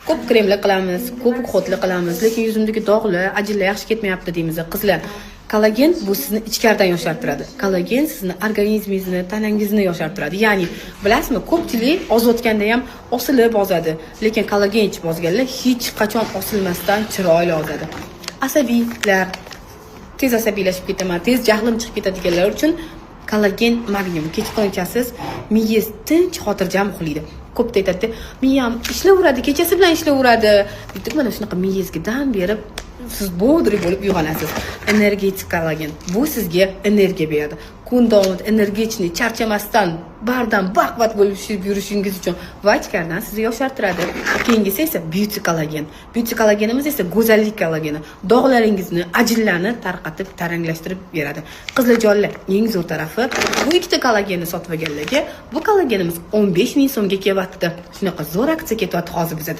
ko'p kremlar qilamiz, ko'p uxotlar qilamiz, lekin yuzimdagi dog'lar, ajinlar yaxshi ketmayapti deymiz qizlar. Kollagen bu sizni ichkaridan yoshartiradi. Kollagen sizni organizmingizni, tanangizni yoshartiradi. Ya'ni, bilasizmi, ko'pchilik ozayotganda ham osilib ozadi, lekin kollagen ichib ozganlar hech qachon osilmasdan chiroyli ozadi. Asabiylar, tez asabiylashib ketaman, tez jahlim chiqib ketadiganlar uchun kollagen, magnium kechqurun ichasiz, miyangiz tinch, xotirjam uxlaydi. Ko'p aytadi, miyam ishlayveradi, kechasi bilan ishlayveradi. Dedik, mana shunaqa miyangizga dam berib, siz bodri bo'lib uyg'onasiz. Energetik kollagen bu sizga energiya beradi. Kun davomida energichni, charchamasdan, bardam, baquvvat bo'lib yurishingiz uchun va ichkaridan sizni yoshartiradi. Keyingisi esa beauty kollagen. Beauty kollagenimiz esa go'zallik kollageni. Dog'laringizni, ajinlarni tarqatib, taranglashtirib beradi. Qizlarjonlar, eng zo'r tarafi, bu ikkita kollagenni sotib olganlarga bu kollagenimiz 15 ming so'mga kelyapti. Shunaqa zo'r aksiya ketyapti hozir bizda.